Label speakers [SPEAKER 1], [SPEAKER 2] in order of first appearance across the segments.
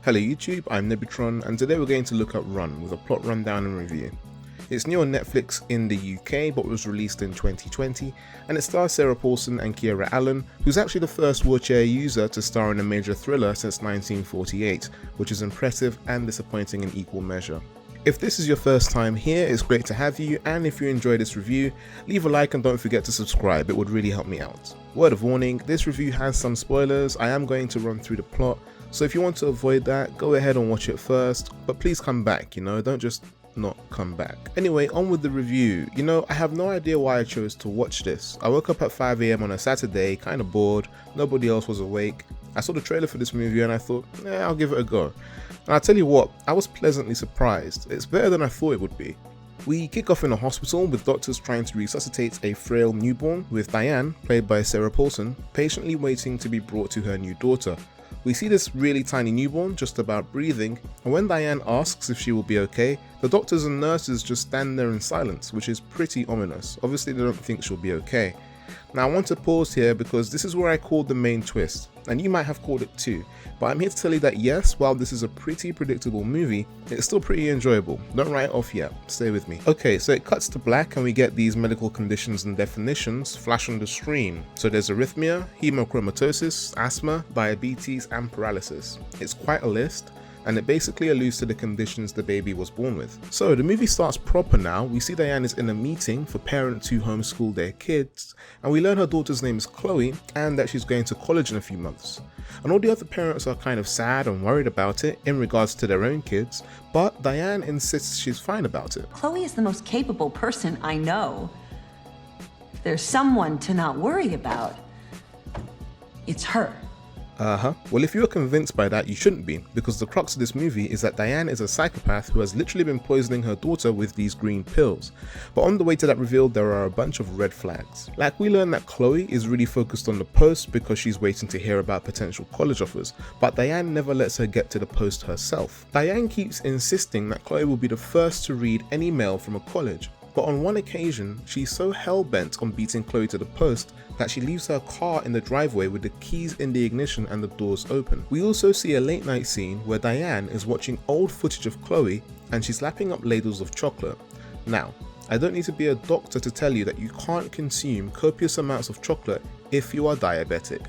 [SPEAKER 1] Hello YouTube, I'm Nebutron, and today we're going to look at Run with a plot rundown and review. It's new on Netflix in the UK but was released in 2020, and it stars Sarah Paulson and Kiera Allen, who's actually the first wheelchair user to star in a major thriller since 1948, which is impressive and disappointing in equal measure. If this is your first time here, it's great to have you, and if you enjoy this review, leave a like and don't forget to subscribe, it would really help me out. Word of warning, this review has some spoilers. I am going to run through the plot, so if you want to avoid that, go ahead and watch it first, but please come back, don't just not come back. Anyway, on with the review. I have no idea why I chose to watch this. I woke up at 5 AM on a Saturday, kinda bored, nobody else was awake. I saw the trailer for this movie and I thought, I'll give it a go. And I'll tell you what, I was pleasantly surprised. It's better than I thought it would be. We kick off in a hospital with doctors trying to resuscitate a frail newborn, with Diane, played by Sarah Paulson, patiently waiting to be brought to her new daughter. We see this really tiny newborn just about breathing, and when Diane asks if she will be okay, the doctors and nurses just stand there in silence, which is pretty ominous. Obviously they don't think she'll be okay. Now I want to pause here because this is where I called the main twist, and you might have called it too, but I'm here to tell you that yes, while this is a pretty predictable movie, it's still pretty enjoyable. Don't write it off yet, stay with me. Okay, so it cuts to black and we get these medical conditions and definitions flash on the screen. So there's arrhythmia, hemochromatosis, asthma, diabetes and paralysis. It's quite a list, and it basically alludes to the conditions the baby was born with. So the movie starts proper now. We see Diane is in a meeting for parents who homeschool their kids, and we learn her daughter's name is Chloe and that she's going to college in a few months. And all the other parents are kind of sad and worried about it in regards to their own kids, but Diane insists she's fine about it.
[SPEAKER 2] Chloe is the most capable person I know. If there's someone to not worry about, it's her.
[SPEAKER 1] Well, if you are convinced by that, you shouldn't be, because the crux of this movie is that Diane is a psychopath who has literally been poisoning her daughter with these green pills. But on the way to that reveal, there are a bunch of red flags. Like, we learn that Chloe is really focused on the post because she's waiting to hear about potential college offers, but Diane never lets her get to the post herself. Diane keeps insisting that Chloe will be the first to read any mail from a college. But on one occasion, she's so hell-bent on beating Chloe to the post that she leaves her car in the driveway with the keys in the ignition and the doors open. We also see a late night scene where Diane is watching old footage of Chloe and she's lapping up ladles of chocolate. Now, I don't need to be a doctor to tell you that you can't consume copious amounts of chocolate if you are diabetic.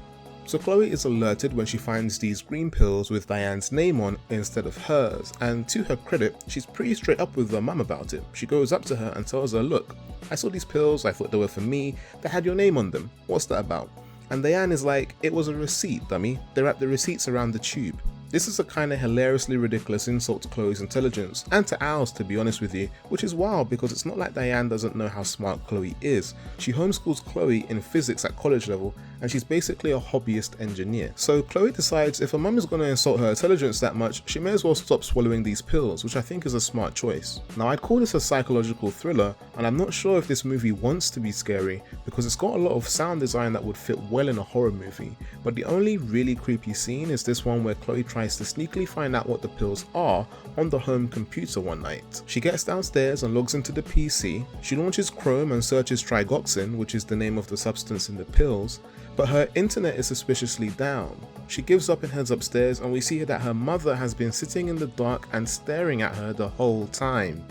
[SPEAKER 1] So Chloe is alerted when she finds these green pills with Diane's name on instead of hers, and to her credit, she's pretty straight up with her mum about it. She goes up to her and tells her, look, I saw these pills, I thought they were for me, they had your name on them, what's that about? And Diane is like, it was a receipt, dummy, they wrap the receipts around the tube. This is a kind of hilariously ridiculous insult to Chloe's intelligence, and to ours to be honest with you, which is wild because it's not like Diane doesn't know how smart Chloe is. She homeschools Chloe in physics at college level, and she's basically a hobbyist engineer. So Chloe decides if her mum is going to insult her intelligence that much, she may as well stop swallowing these pills, which I think is a smart choice. Now I'd call this a psychological thriller, and I'm not sure if this movie wants to be scary because it's got a lot of sound design that would fit well in a horror movie, but the only really creepy scene is this one where Chloe tries to sneakily find out what the pills are on the home computer one night. She gets downstairs and logs into the PC, she launches Chrome and searches trigoxin, which is the name of the substance in the pills, but her internet is suspiciously down. She gives up and heads upstairs, and we see that her mother has been sitting in the dark and staring at her the whole time.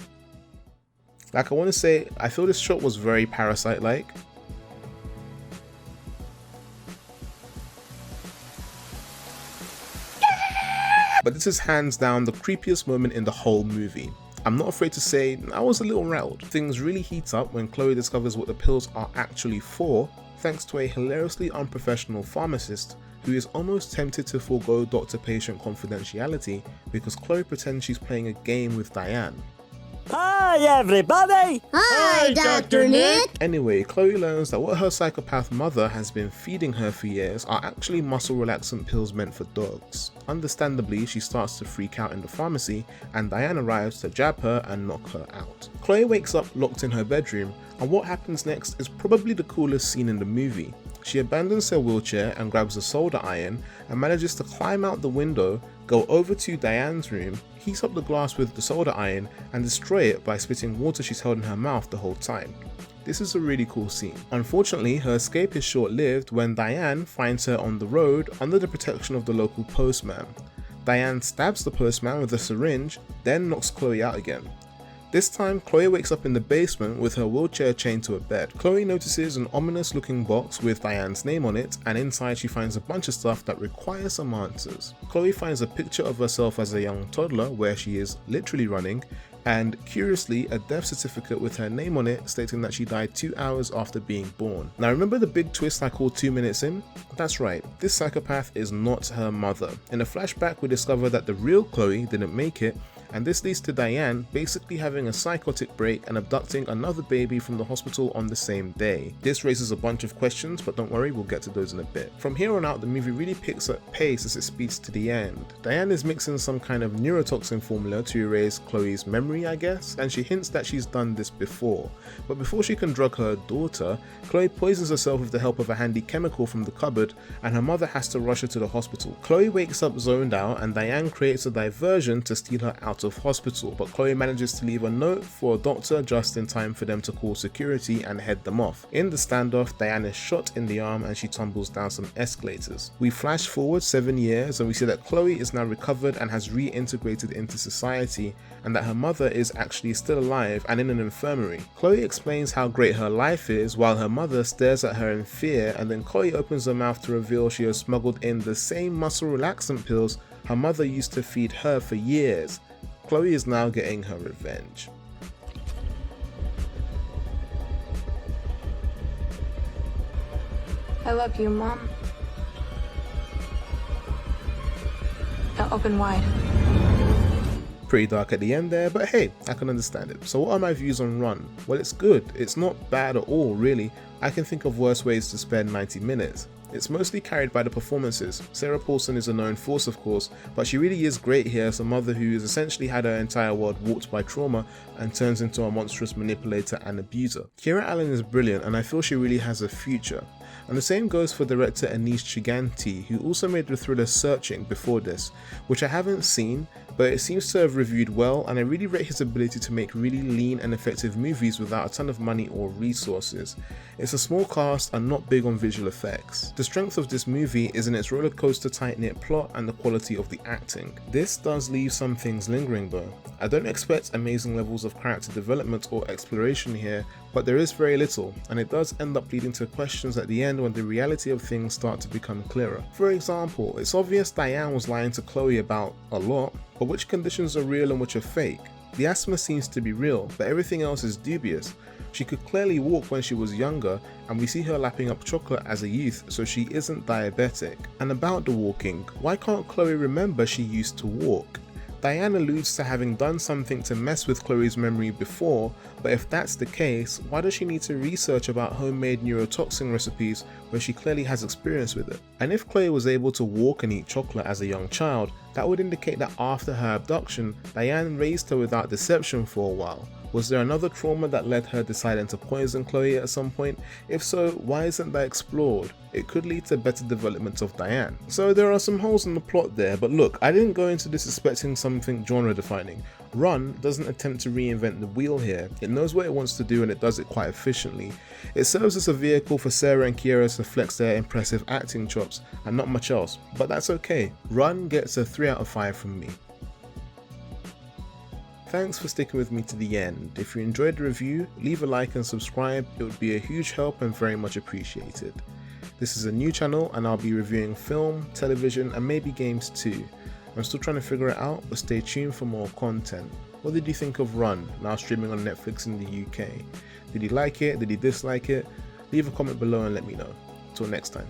[SPEAKER 1] Like, I want to say, I feel this shot was very Parasite-like. But this is hands down the creepiest moment in the whole movie. I'm not afraid to say I was a little rattled. Things really heat up when Chloe discovers what the pills are actually for, thanks to a hilariously unprofessional pharmacist who is almost tempted to forego doctor-patient confidentiality because Chloe pretends she's playing a game with Diane.
[SPEAKER 3] Hi everybody!
[SPEAKER 4] Hi, Dr. Nick!
[SPEAKER 1] Anyway, Chloe learns that what her psychopath mother has been feeding her for years are actually muscle relaxant pills meant for dogs. Understandably, she starts to freak out in the pharmacy, and Diane arrives to jab her and knock her out. Chloe wakes up locked in her bedroom, and what happens next is probably the coolest scene in the movie. She abandons her wheelchair and grabs a solder iron and manages to climb out the window, go over to Diane's room, heats up the glass with the solder iron and destroy it by spitting water she's held in her mouth the whole time. This is a really cool scene. Unfortunately, her escape is short-lived when Diane finds her on the road under the protection of the local postman. Diane stabs the postman with a syringe, then knocks Chloe out again. This time, Chloe wakes up in the basement with her wheelchair chained to a bed. Chloe notices an ominous looking box with Diane's name on it, and inside she finds a bunch of stuff that requires some answers. Chloe finds a picture of herself as a young toddler where she is literally running, and curiously a death certificate with her name on it stating that she died 2 hours after being born. Now remember the big twist I called 2 minutes in? That's right, this psychopath is not her mother. In a flashback we discover that the real Chloe didn't make it, and this leads to Diane basically having a psychotic break and abducting another baby from the hospital on the same day. This raises a bunch of questions, but don't worry, we'll get to those in a bit. From here on out, the movie really picks up pace as it speeds to the end. Diane is mixing some kind of neurotoxin formula to erase Chloe's memory, I guess, and she hints that she's done this before. But before she can drug her daughter, Chloe poisons herself with the help of a handy chemical from the cupboard, and her mother has to rush her to the hospital. Chloe wakes up zoned out, and Diane creates a diversion to steal her out of hospital, but Chloe manages to leave a note for a doctor just in time for them to call security and head them off. In the standoff, Diane is shot in the arm and she tumbles down some escalators. We flash forward 7 years and we see that Chloe is now recovered and has reintegrated into society, and that her mother is actually still alive and in an infirmary. Chloe explains how great her life is while her mother stares at her in fear, and then Chloe opens her mouth to reveal she has smuggled in the same muscle relaxant pills her mother used to feed her for years. Chloe is now getting her revenge.
[SPEAKER 5] I love you, Mom. Now open wide.
[SPEAKER 1] Pretty dark at the end there, but hey, I can understand it. So what are my views on Run? Well, it's good. It's not bad at all, really. I can think of worse ways to spend 90 minutes. It's mostly carried by the performances. Sarah Paulson is a known force, of course, but she really is great here as a mother who has essentially had her entire world warped by trauma and turns into a monstrous manipulator and abuser. Kira Allen is brilliant, and I feel she really has a future. And the same goes for director Anish Chiganti, who also made the thriller Searching before this, which I haven't seen, but it seems to have reviewed well, and I really rate his ability to make really lean and effective movies without a ton of money or resources. It's a small cast and not big on visual effects. The strength of this movie is in its roller coaster tight-knit plot and the quality of the acting. This does leave some things lingering though. I don't expect amazing levels of character development or exploration here, but there is very little, and it does end up leading to questions at the end when the reality of things start to become clearer. For example, it's obvious Diane was lying to Chloe about a lot, but which conditions are real and which are fake? The asthma seems to be real, but everything else is dubious. She could clearly walk when she was younger, and we see her lapping up chocolate as a youth, so she isn't diabetic. And about the walking, why can't Chloe remember she used to walk? Diane alludes to having done something to mess with Chloe's memory before, but if that's the case, why does she need to research about homemade neurotoxin recipes where she clearly has experience with it? And if Chloe was able to walk and eat chocolate as a young child, that would indicate that after her abduction, Diane raised her without deception for a while. Was there another trauma that led her deciding to poison Chloe at some point? If so, why isn't that explored? It could lead to better development of Diane. So there are some holes in the plot there, but look, I didn't go into this expecting something genre defining. Run doesn't attempt to reinvent the wheel here. It knows what it wants to do and it does it quite efficiently. It serves as a vehicle for Sarah and Kira to flex their impressive acting chops and not much else, but that's okay. Run gets a 3 out of 5 from me. Thanks for sticking with me to the end. If you enjoyed the review, leave a like and subscribe. It would be a huge help and very much appreciated. This is a new channel and I'll be reviewing film, television and maybe games too. I'm still trying to figure it out, but stay tuned for more content. What did you think of Run, now streaming on Netflix in the UK? Did you like it? Did you dislike it? Leave a comment below and let me know. Till next time.